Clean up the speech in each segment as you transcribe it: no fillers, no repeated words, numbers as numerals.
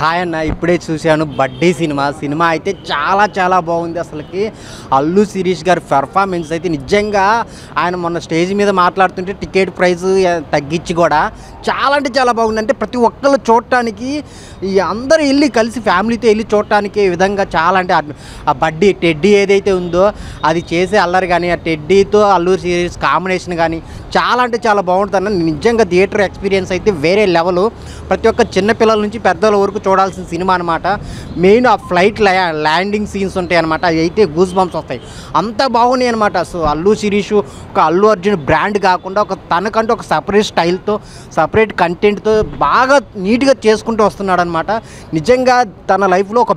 Hi అన్న, ఇప్పుడే చూశాను బడ్డీ సినిమా అయితే చాలా చాలా బాగుంది. అసలుకి అల్లు శిరీష్ గారి పెర్ఫార్మెన్స్ అయితే నిజంగా ఆయన మొన్న స్టేజ్ మీద మాట్లాడుతుంటే టికెట్ ప్రైస్ తగ్గించి కూడా చాలా అంటే చాలా బాగుంది. అంటే ప్రతి ఒక్కళ్ళు చూడటానికి ఈ అందరూ వెళ్ళి కలిసి ఫ్యామిలీతో వెళ్ళి చూడటానికి ఈ విధంగా చాలా అంటే ఆ బడ్డీ టెడ్డీ ఏదైతే ఉందో అది చేసే అల్లరి కానీ ఆ టెడ్డీతో అల్లు శిరీష్ కాంబినేషన్ కానీ చాలా అంటే చాలా బాగుంటుంది అన్న. నిజంగా థియేటర్ ఎక్స్పీరియన్స్ అయితే వేరే లెవెల్. ప్రతి ఒక్క చిన్నపిల్లల నుంచి పెద్దల వరకు చూడాల్సిన సినిమా అనమాట. మెయిన్ ఆ ఫ్లైట్ ల్యాండింగ్ సీన్స్ ఉంటాయి అనమాట, అవి అయితే గూస్ బంప్స్ వస్తాయి, అంత బాగున్నాయి అనమాట. సో అల్లు శిరీష్ ఒక అల్లు అర్జున్ బ్రాండ్ కాకుండా ఒక తనకంటూ ఒక సపరేట్ స్టైల్తో సపరేట్ కంటెంట్తో బాగా నీట్గా చేసుకుంటూ వస్తున్నాడు అనమాట. నిజంగా తన లైఫ్లో ఒక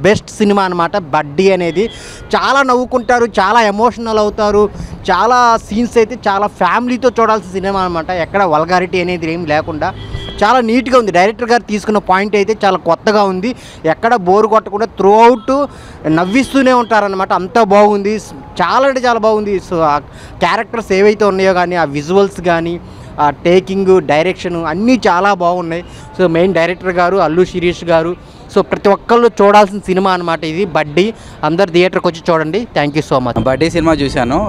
బెస్ట్ సినిమా అనమాట బడ్డీ అనేది. చాలా నవ్వుకుంటారు, చాలా ఎమోషనల్ అవుతారు, చాలా సీన్స్ అయితే చాలా ఫ్యామిలీతో చూడాల్సిన సినిమా అనమాట. ఎక్కడ వల్గారిటీ అనేది ఏం లేకుండా చాలా నీట్గా ఉంది. డైరెక్టర్ గారు తీసుకున్న పాయింట్ అయితే చాలా కొత్తగా ఉంది, ఎక్కడ బోర్ కొట్టకుండా త్రూ అవుట్ నవ్విస్తూనే ఉంటారనమాట. అంతా బాగుంది, చాలా అంటే చాలా బాగుంది. సో ఆ క్యారెక్టర్స్ ఏవైతే ఉన్నాయో కానీ ఆ విజువల్స్ కానీ ఆ టేకింగ్ డైరెక్షన్ అన్నీ చాలా బాగున్నాయి. సో మెయిన్ డైరెక్టర్ గారు అల్లు శిరీష్ గారు. సో ప్రతి ఒక్కళ్ళు చూడాల్సిన సినిమా అనమాట ఇది బడ్డీ. అందరు థియేటర్కి వచ్చి చూడండి. Thank you so much. బడ్డీ సినిమా చూశాను,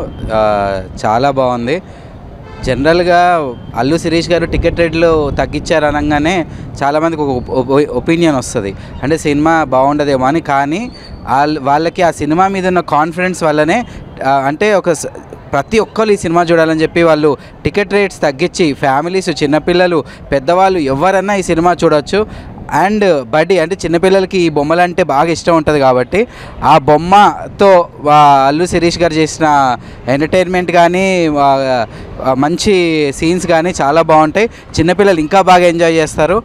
చాలా బాగుంది. జనరల్గా అల్లు శిరీష్ గారు టికెట్ రేట్లు తగ్గించారు అనగానే చాలామందికి ఒక ఒపీనియన్ వస్తుంది, అంటే సినిమా బాగుండదేమో అని. కానీ వాళ్ళకి ఆ సినిమా మీద ఉన్న కాన్ఫిడెన్స్ వల్లనే అంటే ప్రతి ఒక్కరు ఈ సినిమా చూడాలని చెప్పి వాళ్ళు టికెట్ రేట్స్ తగ్గించి ఫ్యామిలీస్, చిన్నపిల్లలు, పెద్దవాళ్ళు ఎవరన్నా ఈ సినిమా చూడవచ్చు. అండ్ బడ్డీ అంటే చిన్నపిల్లలకి ఈ బొమ్మలు అంటే బాగా ఇష్టం ఉంటుంది కాబట్టి ఆ బొమ్మతో అల్లు శిరీష్ గారు చేసిన ఎంటర్టైన్మెంట్ కానీ మంచి సీన్స్ కానీ చాలా బాగుంటాయి. చిన్నపిల్లలు ఇంకా బాగా ఎంజాయ్ చేస్తారు.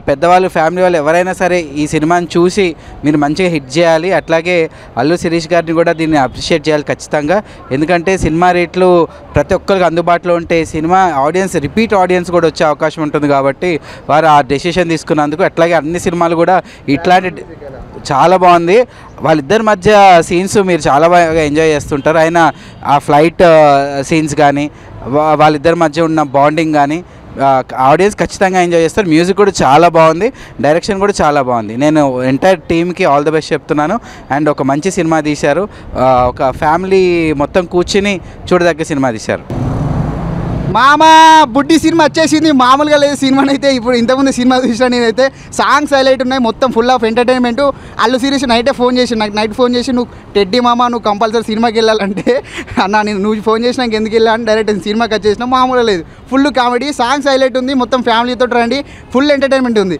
పెద్దవాళ్ళు, ఫ్యామిలీ వాళ్ళు ఎవరైనా సరే ఈ సినిమాని చూసి మీరు మంచిగా హిట్ చేయాలి. అట్లాగే అల్లు శిరీష్ గారిని కూడా దీన్ని అప్రిషియేట్ చేయాలి ఖచ్చితంగా. ఎందుకంటే సినిమా రేట్లు ప్రతి ఒక్కరికి అందుబాటులో ఉంటే సినిమా ఆడియన్స్, రిపీట్ ఆడియన్స్ కూడా వచ్చే అవకాశం ఉంటుంది కాబట్టి వారు ఆ డెసిషన్ తీసుకున్నందుకు. అట్లాగే అన్ని సినిమాలు కూడా ఇట్లాంటి చాలా బాగుంది. వాళ్ళిద్దరి మధ్య సీన్స్ మీరు చాలా బాగా ఎంజాయ్ చేస్తుంటారు. అయినా ఆ ఫ్లైట్ సీన్స్ కానీ వాళ్ళిద్దరి మధ్య ఉన్న బాండింగ్ కానీ ఆడియన్స్ ఖచ్చితంగా ఎంజాయ్ చేస్తారు. మ్యూజిక్ కూడా చాలా బాగుంది, డైరెక్షన్ కూడా చాలా బాగుంది. నేను ఎంటైర్ టీమ్కి ఆల్ ది బెస్ట్ చెప్తున్నాను. అండ్ ఒక మంచి సినిమా తీశారు, ఒక ఫ్యామిలీ మొత్తం కూర్చుని చూడదగ్గ సినిమా తీశారు. మామ బుడ్డి సినిమా వచ్చేసింది, మామూలుగా లేదు సినిమాని అయితే. ఇప్పుడు ఇంతకుముందు సినిమా చూసినా నేనైతే సాంగ్స్ హైలైట్ ఉన్నాయి, మొత్తం full of entertainment. Allu Sirish night phone చేసి నువ్వు టెడ్డీ మామ నువ్వు కంపల్సరీ సినిమాకి వెళ్ళాలంటే అన్న నువ్వు ఫోన్ చేసినాక ఎందుకు వెళ్ళాలని డైరెక్ట్ సినిమాకి వచ్చేసినా. మామూలుగా లేదు, ఫుల్ కామెడీ, సాంగ్స్ హైలైట్ ఉంది, మొత్తం ఫ్యామిలీతో రండి, ఫుల్ ఎంటర్టైన్మెంట్ ఉంది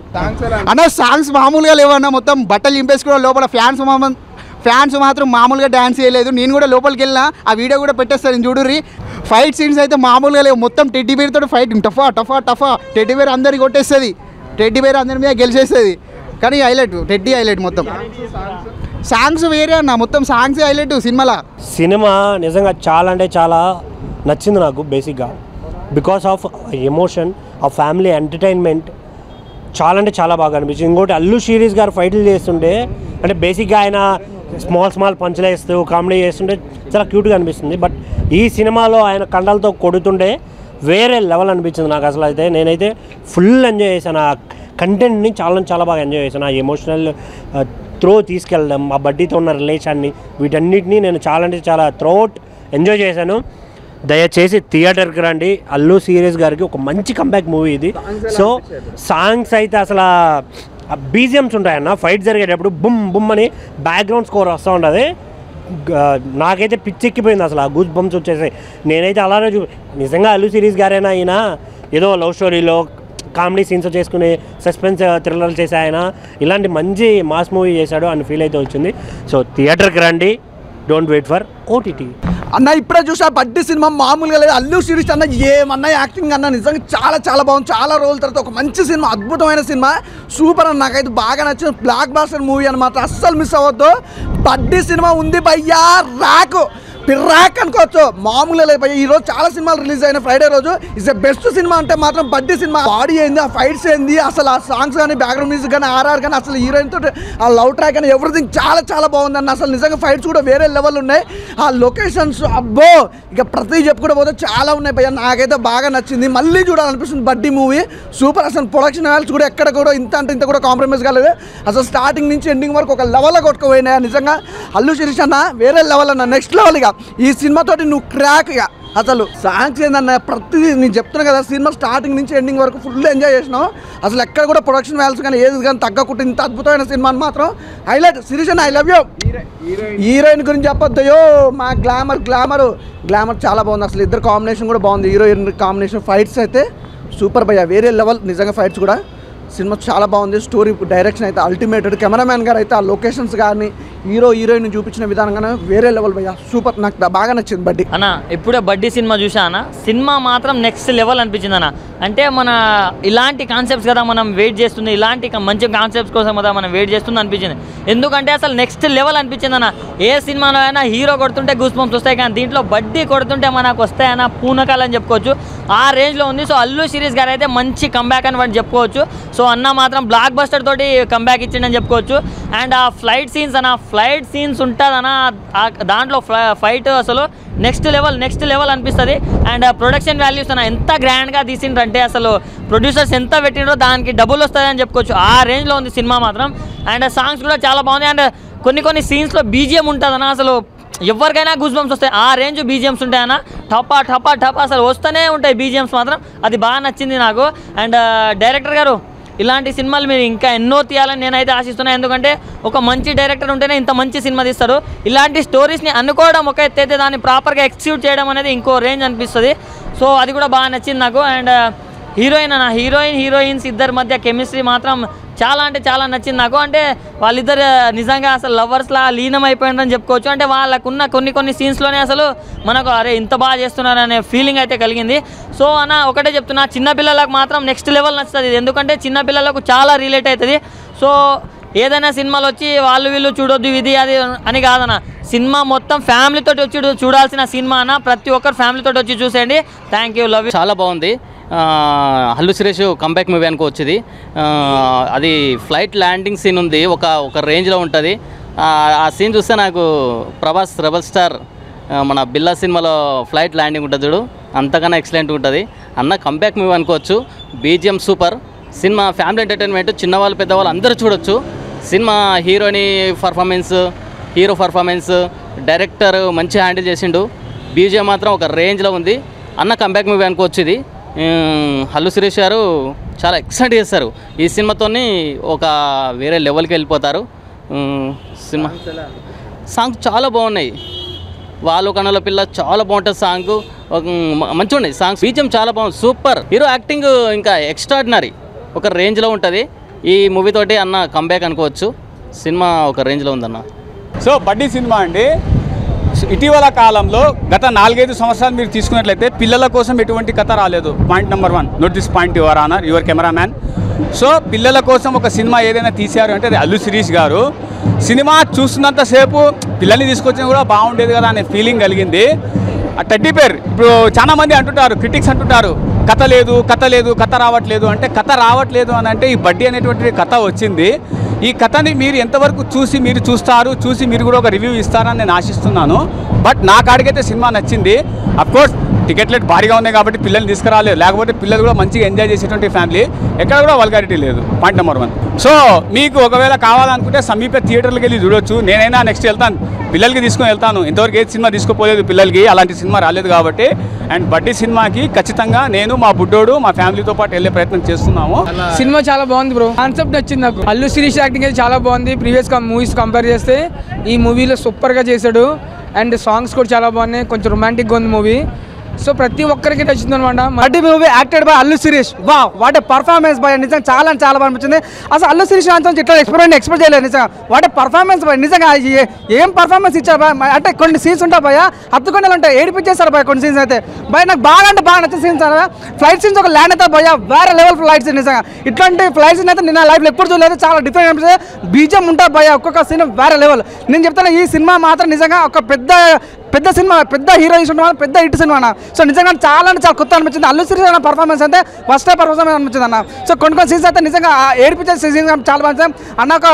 అన్న. సాంగ్స్ మామూలుగా లేవన్నా, మొత్తం బట్టలు చింపేసుకోవడం, లోపల ఫ్యాన్స్ మాత్రం మామూలుగా డ్యాన్స్ చేయలేదు. నేను కూడా లోపలికి వెళ్ళినా, ఆ వీడియో కూడా పెట్టేస్తాను చూడుర్రి. ఫైట్ సీన్స్ అయితే మామూలుగా లేవు, మొత్తం టెడ్డీ బేర్ తోటి ఫైట్, టఫా టెడ్డీ బేర్ అందరికి కొట్టేస్తుంది, టెడ్డీ బేర్ అందరి మీద గెలిచేస్తుంది. కానీ టెడ్డీ హైలైట్. మొత్తం సాంగ్స్ వేరే అన్న, మొత్తం సాంగ్స్ హైలైట్ సినిమా నిజంగా చాలా అంటే చాలా నచ్చింది నాకు. బేసిక్గా బికాస్ ఆఫ్ ఎమోషన్, ఆ ఫ్యామిలీ ఎంటర్టైన్మెంట్ చాలా అంటే చాలా బాగా అనిపించింది. ఇంకోటి అల్లు శిరీష్ గారు ఫైట్లు చేస్తుంటే, అంటే బేసిక్గా ఆయన స్మాల్ పంచులు వేస్తూ కామెడీ చేస్తుంటే చాలా క్యూట్గా అనిపిస్తుంది. బట్ ఈ సినిమాలో ఆయన కండలతో కొడుతుంటే వేరే లెవెల్ అనిపించింది నాకు. అసలు అయితే నేనైతే ఫుల్ ఎంజాయ్ చేశాను, ఆ కంటెంట్ని చాలా బాగా ఎంజాయ్ చేశాను. ఆ ఎమోషనల్ త్రో తీసుకెళ్ళడం, ఆ బడ్డీతో ఉన్న రిలేషన్ని, వీటన్నిటినీ నేను చాలా అంటే చాలా త్రోఅవుట్ ఎంజాయ్ చేశాను. దయచేసి థియేటర్కి రండి. అల్లు శిరీష్ గారికి ఒక మంచి కంబ్యాక్ మూవీ ఇది. సో సాంగ్స్ అయితే అసలు బీజిఎమ్స్ ఉంటాయన్న, ఫైట్ జరిగేటప్పుడు బుమ్ బుమ్ అని బ్యాక్గ్రౌండ్ స్కోర్ వస్తూ ఉంటుంది. నాకైతే పిచ్చెక్కిపోయింది అసలు, ఆ గూస్ బంప్స్ వచ్చేసాయి. నేనైతే అలానే నిజంగా అల్లు శిరీష్ గారైనా ఆయన ఏదో లవ్ స్టోరీలో కామెడీ సీన్స్ చేసుకుని సస్పెన్స్ థ్రిల్లర్లు చేసే ఆయన ఇలాంటి మంచి మాస్ మూవీ చేశాడు అని ఫీల్ అయితే వచ్చింది. సో థియేటర్కి రండి, డోంట్ వెయిట్ ఫర్ ఓటీటీ అన్న. ఇప్పుడే చూసా బడ్డీ సినిమా మామూలుగా లేదు. అల్లు శిరీష్ అన్న ఏమన్నా యాక్టింగ్ అన్న నిజంగా చాలా బాగుంది. చాలా రోజుల తర్వాత ఒక మంచి సినిమా, అద్భుతమైన సినిమా, సూపర్ అన్న. నాకైతే బాగా నచ్చింది, బ్లాక్ బాస్టర్ మూవీ అనమాట, అస్సలు మిస్ అవ్వద్దు. బడ్డీ సినిమా ఉంది భయ్యా, రాకు పిర్రాక్ అనుకోవచ్చు, మామూలుగా లేదు భయ్య. ఈ రోజు చాలా సినిమాలు రిలీజ్ అయిన ఫ్రైడే రోజు ఇస్ ద బెస్ట్ సినిమా అంటే మాత్రం బడ్డీ సినిమా. బాడీ ఏంది, ఆ ఫైట్స్ ఏంది, అసలు ఆ సాంగ్స్ కానీ బ్యాక్గ్రౌండ్ మ్యూజిక్ కానీ ఆర్ఆర్ కానీ అసలు హీరోయిన్ తోటి ఆ లవ్ ట్రాక్ కానీ ఎవ్రీథింగ్ చాలా చాలా బాగుందన్న. అసలు నిజంగా ఫైట్స్ కూడా వేరే లెవెల్ ఉన్నాయి. ఆ లొకేషన్స్ అబ్బో ఇక ప్రతి చెప్పుకుంటూ పోతే చాలా ఉన్నాయి భయ్య. నాకైతే బాగా నచ్చింది, మళ్ళీ చూడాలనిపిస్తుంది బడ్డీ మూవీ. సూపర్. అసలు ప్రొడక్షన్ వాల్యూస్ కూడా ఎక్కడ కూడా ఇంత అంటే ఇంత కూడా కాంప్రమైజ్ కాలేదు. అసలు స్టార్టింగ్ నుంచి ఎండింగ్ వరకు ఒక లెవెల్లో కొట్టుకుపోయినాయి నిజంగా. అల్లు శిరీష్ అన్న వేరే లెవెల్ అన్న, నెక్స్ట్ లెవెల్. ఇక ఈ సినిమాతోటి నువ్వు క్రాక్. ఇక అసలు సాంగ్స్ ఏందన్న ప్రతిదీ నేను చెప్తున్నా కదా, సినిమా స్టార్టింగ్ నుంచి ఎండింగ్ వరకు ఫుల్ ఎంజాయ్ చేసినాం. అసలు ఎక్కడ కూడా ప్రొడక్షన్ వాల్యూస్ కానీ ఏది కానీ తగ్గకుండా ఇంత అద్భుతమైన సినిమాని మాత్రం హైలైట్. శిరీష్ అన్న ఐ లవ్ యూ. హీరోయిన్ గురించి చెప్పొద్దయో, మా గ్లామర్ చాలా బాగుంది. అసలు ఇద్దరు కాంబినేషన్ కూడా బాగుంది, హీరోయిన్ కాంబినేషన్. ఫైట్స్ అయితే సూపర్ భయ్య, వేరే లెవెల్ నిజంగా. ఫైట్స్ కూడా సినిమా చాలా బాగుంది. స్టోరీ డైరెక్షన్ అయితే అల్టిమేటెడ్. కెమెరామ్యాన్ గారు అయితే ఆ లొకేషన్స్ కానీ హీరోయిన్ చూపించిన విధానం కానీ వేరే లెవెల్ భయ్య, సూపర్. నాకు బాగా నచ్చింది బడ్డీ అన్న. ఇప్పుడే బడ్డీ సినిమా చూసా అన్న, సినిమా మాత్రం నెక్స్ట్ లెవెల్ అనిపించింది అన్న. అంటే మన ఇలాంటి కాన్సెప్ట్స్ కదా మనం వెయిట్ చేస్తుంది, ఇలాంటి మంచి కాన్సెప్ట్స్ కోసం కదా మనం వెయిట్ చేస్తుంది అనిపించింది. ఎందుకంటే అసలు నెక్స్ట్ లెవెల్ అనిపించింది అన్న. ఏ సినిమాలో అయినా హీరో కొడుతుంటే గూస్ బంప్స్ వస్తాయి, కానీ దీంట్లో బడ్డీ కొడుతుంటే మనకు వస్తాయన్న పూనకాలని చెప్పుకోవచ్చు. ఆ రేంజ్లో ఉంది. సో అల్లు శిరీష్ గారు అయితే మంచి కంబ్యాక్ అని వాడిని చెప్పుకోవచ్చు. సో అన్న మాత్రం బ్లాక్ బస్టర్ తోటి కంబ్యాక్ ఇచ్చిండని చెప్పుకోవచ్చు. అండ్ ఆ ఫ్లైట్ సీన్స్ ఉంటుందన్న, దాంట్లో ఫైట్ అసలు నెక్స్ట్ లెవెల్ అనిపిస్తుంది. అండ్ ప్రొడక్షన్ వాల్యూస్ అన్న ఎంత గ్రాండ్గా తీసిండ్రంటే అసలు ప్రొడ్యూసర్స్ ఎంత పెట్టిండ్రో దానికి డబుల్ వస్తుంది అని చెప్పుకోవచ్చు. ఆ రేంజ్లో ఉంది సినిమా మాత్రం. అండ్ సాంగ్స్ కూడా చాలా బాగుంది. అండ్ కొన్ని సీన్స్లో బీజిఎం ఉంటుందన్న, అసలు ఎవరికైనా గూస్ బంప్స్ వస్తాయి. ఆ రేంజ్ బీజిఎమ్స్ ఉంటాయన్న, టపా అసలు వస్తూనే ఉంటాయి బీజిఎమ్స్ మాత్రం. అది బాగా నచ్చింది నాకు. అండ్ డైరెక్టర్ గారు ఇలాంటి సినిమాలు మీరు ఇంకా ఎన్నో తీయాలని నేనైతే ఆశిస్తున్నాను. ఎందుకంటే ఒక మంచి డైరెక్టర్ ఉంటేనే ఇంత మంచి సినిమా తీస్తారు. ఇలాంటి స్టోరీస్ని అనుకోవడం ఒక ఎత్తు అయితే దాన్ని ప్రాపర్గా ఎక్స్క్యూట్ చేయడం అనేది ఇంకో రేంజ్ అనిపిస్తుంది. సో అది కూడా బాగా నచ్చింది నాకు. అండ్ హీరోయిన్స్ ఇద్దరి మధ్య కెమిస్ట్రీ మాత్రం చాలా అంటే చాలా నచ్చింది నాకు. అంటే వాళ్ళిద్దరు నిజంగా అసలు లవర్స్లా లీనం అయిపోయిందని చెప్పుకోవచ్చు. అంటే వాళ్ళకున్న కొన్ని సీన్స్లోనే అసలు మనకు అరే ఇంత బాగా చేస్తున్నారు అనే ఫీలింగ్ అయితే కలిగింది. సో అన్న ఒకటే చెప్తున్నా, చిన్నపిల్లలకు మాత్రం నెక్స్ట్ లెవెల్ నచ్చుతుంది. ఎందుకంటే చిన్నపిల్లలకు చాలా రిలేట్ అవుతుంది. సో ఏదైనా సినిమాలు వచ్చి వీళ్ళు చూడొద్దు ఇది అది అని కాదన్న, సినిమా మొత్తం ఫ్యామిలీతో వచ్చి చూడాల్సిన సినిమా అన్న. ప్రతి ఒక్కరు ఫ్యామిలీతో వచ్చి చూసేయండి. Thank you, love you. చాలా బాగుంది. అల్లు శిరీష్ కంబ్యాక్ మూవీ అనుకోవచ్చుది. అది ఫ్లైట్ ల్యాండింగ్ సీన్ ఉంది, ఒక రేంజ్లో ఉంటుంది. ఆ సీన్ చూస్తే నాకు ప్రభాస్ రెబల్ స్టార్ మన బిల్లా సినిమాలో ఫ్లైట్ ల్యాండింగ్ ఉంటుంది చూడు, అంతకన్నా ఎక్సలెంట్ ఉంటుంది అన్న. కంబ్యాక్ మూవీ అనుకోవచ్చు. BGM super. Cinema family entertainment, చిన్నవాళ్ళు పెద్దవాళ్ళు అందరూ చూడొచ్చు. సినిమా హీరో పర్ఫార్మెన్స్ డైరెక్టర్ మంచి హ్యాండిల్ చేసిండు. బీజిఎం మాత్రం ఒక రేంజ్లో ఉంది అన్న. కంబ్యాక్ మూవీ అనుకోవచ్చు ఇది. అల్లు శిరీష్ గారు చాలా ఎక్సైట్ చేస్తారు ఈ సినిమాతోని, ఒక వేరే లెవెల్కి వెళ్ళిపోతారు. సినిమా సాంగ్స్ చాలా బాగున్నాయి. వాళ్ళు కన్నుల పిల్ల చాలా బాగుంటుంది సాంగ్, మంచిగా ఉన్నాయి సాంగ్స్. బీజిఎం చాలా బాగుంది, సూపర్. హీరో యాక్టింగ్ ఇంకా ఎక్స్ట్రాడినరీ, ఒక రేంజ్లో ఉంటుంది. ఈ మూవీతోటి అన్న కంబ్యాక్ అనుకోవచ్చు. సినిమా ఒక రేంజ్లో ఉందన్న. సో బడ్డీ సినిమా అండి, ఇటీవల కాలంలో గత 4-5 సంవత్సరాలు మీరు తీసుకున్నట్లయితే పిల్లల కోసం ఎటువంటి కథ రాలేదు. Point number 1, note this point your honour, your cameraman. So పిల్లల కోసం ఒక సినిమా ఏదైనా తీశారు అంటే అది అల్లు శిరీష్ గారు. సినిమా చూస్తున్నంతసేపు పిల్లల్ని తీసుకొచ్చినా కూడా బాగుండేది కదా అనే ఫీలింగ్ కలిగింది. ఆ టెడ్డీ పేర్ ఇప్పుడు చాలామంది అంటుంటారు, క్రిటిక్స్ అంటుంటారు కథ రావట్లేదు అంటే, కథ రావట్లేదు అని అంటే ఈ బడ్డీ అనేటువంటి కథ వచ్చింది. ఈ కథని మీరు ఎంతవరకు చూసి మీరు కూడా ఒక రివ్యూ ఇస్తారని నేను ఆశిస్తున్నాను. బట్ నా కాడికైతే సినిమా నచ్చింది. అఫ్కోర్స్ టికెట్ రేట్ భారీగా ఉన్నాయి కాబట్టి పిల్లల్ని తీసుకురాలేదు, లేకపోతే పిల్లలు కూడా మంచిగా ఎంజాయ్ చేసేటువంటి ఫ్యామిలీ. ఎక్కడ కూడా వల్గారిటీ లేదు. Point number 1. సో మీకు ఒకవేళ కావాలనుకుంటే సమీప థియేటర్లకు వెళ్ళి చూడొచ్చు. నేనైనా నెక్స్ట్ వెళ్తాను, పిల్లలకి తీసుకొని వెళ్తాను. ఇంతవరకు ఏ సినిమా తీసుకోపోలేదు పిల్లలకి, అలాంటి సినిమా రాలేదు కాబట్టి. అండ్ బడ్డీ సినిమాకి ఖచ్చితంగా నేను, మా బుడ్డోడు, మా ఫ్యామిలీతో పాటు వెళ్ళే ప్రయత్నం చేస్తున్నాము. సినిమా చాలా బాగుంది బ్రో, కాన్సెప్ట్ నచ్చింది నాకు. అల్లు శిరీష్ యాక్టింగ్ అయితే చాలా బాగుంది. ప్రీవియస్ మూవీస్ కంపేర్ చేస్తే ఈ మూవీలో సూపర్గా చేశాడు. అండ్ సాంగ్స్ కూడా చాలా బాగున్నాయి, కొంచెం రొమాంటిక్గా ఉంది మూవీ. సో ప్రతి ఒక్కరికి నచ్చింది అనమాట. Buddy movie acted by Allu Sirish. What a performance by, నిజంగా చాలా బాగా అనిపించింది. అసలు అల్లు శిరీష్ అంతా ఇట్లా ఎక్స్పెక్ట్ చేయలేదు నిజంగా. వాట్ ఏ పర్ఫార్మెన్స్ బై, నిజంగా ఏం పర్ఫార్మెన్స్ ఇచ్చారు బా. అంటే కొన్ని సీన్స్ ఉంటాయి భయ, హత్తుకొని ఉంటాయి, ఏడిపించేస్తారు భయ కొన్ని సీన్స్ అయితే. భయ నాకు బాగా నచ్చిన సీన్స్ అలా ఫ్లైట్ సీన్స్. ఒక ల్యాండ్ అయితే భయ వేరే లెవెల్ ఫ్లైట్ సీన్. నిజంగా ఇట్లాంటి ఫ్లైట్ సీన్ అయితే నేను లైఫ్లో ఎప్పుడు చూడలేదు, చాలా డిఫరెంట్ అనిపిస్తుంది. బీజిఎం ఉంటాయి భయ, ఒక్కొక్క సీన్ వేరే లెవెల్. నేను చెప్తాను ఈ సినిమా మాత్రం నిజంగా ఒక పెద్ద పెద్ద సినిమా, పెద్ద హీరో ఇష్టం, పెద్ద హిట్ సినిమా అన్న. సో నిజంగా చాలా అంటే చాలా కొత్త అనిపించింది. అల్లు శిరీష్ అన్న పర్ఫార్మెన్స్ అయితే ఫస్ట్ టైం పర్ఫార్మెన్స్ అనిపించింది అన్న. సో కొన్ని సీన్స్ అయితే నిజంగా ఏడిపించే సీన్స్ చాలా బాగా అన్న. ఒక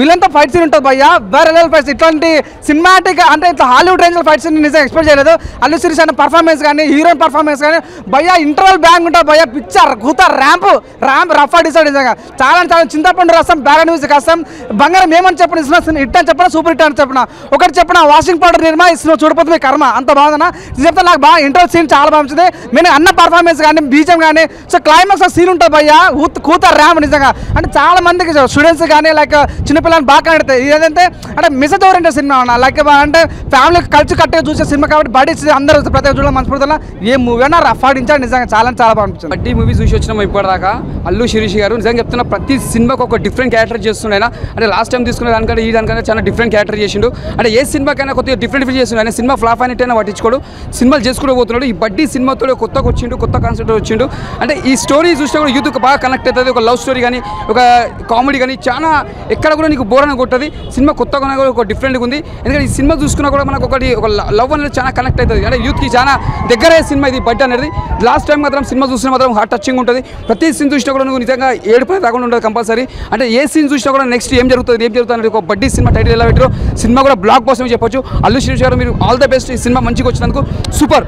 విలన్తో ఫైట్ సీన్ ఉంటుంది భయ్యా, వేరే లెవెల్ ఫైట్స్. ఇట్లాంటి సినిమాటిక్ అంటే ఇట్లా హాలీవుడ్ రేంజ్లో ఫైట్ సీన్ నిజంగా ఎక్స్పెక్ట్ చేయలేదు. అల్లు శిరీష్ అన్న పర్ఫార్మెన్స్ కానీ, హీరోయిన్ పర్ఫార్మెన్స్ కానీ భయ్యా ఇంటర్వల్ బ్యాంగ్ ఉంటుంది భయ్యా, పిక్చర్ కూత ర్యాంప్ రఫ్ డిసైడ్. నిజంగా చాలా అంటే చాలా చింతపండు రసం, బ్యాలెన్స్ మ్యూజిక్ రసం, బంగారం ఏమని చెప్పిన హిట్ అని చెప్పిన, సూపర్ హిట్ అని చెప్పిన, ఒకటి చెప్పిన వాషింగ్ పౌడర్ నిర్మా ఇస్తున్న చూడపోతే మీ కర్మ, అంత బాగుందన్న. చెప్తే నాకు బాగా ఇంటర్వల్ సీన్ చాలా బాగా నచ్చింది. నేను అన్న పర్ఫార్మెన్స్ కానీ, బీజం కానీ, సో క్లైమాక్స్ సీన్ ఉంటుంది భయ్యా, కూత ర్యాంప్. నిజంగా అంటే చాలా మందికి స్టూడెంట్స్ కానీ లైక్ చిన్నపిల్లలు బాగా కనెడతాయి. ఏదంటే అంటే మెసేజ్ ఓరియంటెడ్ సినిమా అన్న. లైక్ అంటే ఫ్యామిలీ కలిసి కట్టే చూసే సినిమా కాబట్టి బడి అందరూ ప్రతి చూడాలి మనస్ఫూర్తిలో. ఏ మూవీ అయినా రఫ్ ఆడించాడు నిజంగా చాలా చాలా బాగా అనిపించింది. బడ్డీ మూవీ చూసి వచ్చినాము ఇప్పటిదాకా. అల్లు శిరీష్ గారు నిజంగా చెప్తున్నా ప్రతి సినిమాకి ఒక డిఫరెంట్ క్యారెక్టర్ చేస్తున్నాయి. అంటే లాస్ట్ టైం తీసుకునే దానికంటే ఈ దానికంటే చాలా డిఫరెంట్ క్యారెక్టర్ చేసిండు. అంటే ఏ సినిమాకైనా కొద్దిగా డిఫరెంట్ చేస్తున్నాడు. సినిమా ఫ్లాప్ అయినట్టయినా పట్టించుకోడు, సినిమాలు చేసుకుంటూ పోతున్నాడు. ఈ బడ్డీ సినిమాతో కొత్తగా వచ్చిండు, కొత్త కాన్సెప్ట్ వచ్చిండు. అంటే ఈ స్టోరీ చూస్తే కూడా యూత్కి బాగా కనెక్ట్ అవుతుంది. ఒక లవ్ స్టోరీ కానీ, ఒక కామెడీ కానీ, చాలా ఎక్కడ కూడా నీకు బోర్ అని కొట్టది. సినిమా కొత్తగా కూడా ఒక డిఫరెంట్గా ఉంది. ఎందుకంటే ఈ సినిమా చూసుకున్నా కూడా మనకు ఒకటి ఒక లవ్ అనేది చాలా కనెక్ట్ అవుతుంది. అంటే యూత్కి చాలా దగ్గరే సినిమా ఇది బడ్డీ అనేది. లాస్ట్ టైం మాత్రం సినిమా చూసినా మాత్రం హార్ట్ టచింగ్ ఉంటుంది. ప్రతి సీన్ చూసినా కూడా నువ్వు నిజంగా ఏడుపు రాకుండా ఉంటుంది కంపల్సరీ. అంటే ఏ సీన్ చూసినా కూడా నెక్స్ట్ ఏం జరుగుతుంది అనేది ఒక బడ్డీ సినిమా టైటిల్ ఎలా పెట్టారో సినిమా కూడా బ్లాక్ బస్టర్ చెప్పొచ్చు. అల్లు శిరీష్ గారు మీరు ఆల్ ద బెస్ట్. ఈ సినిమా మంచిగా వచ్చినందుకు సూపర్.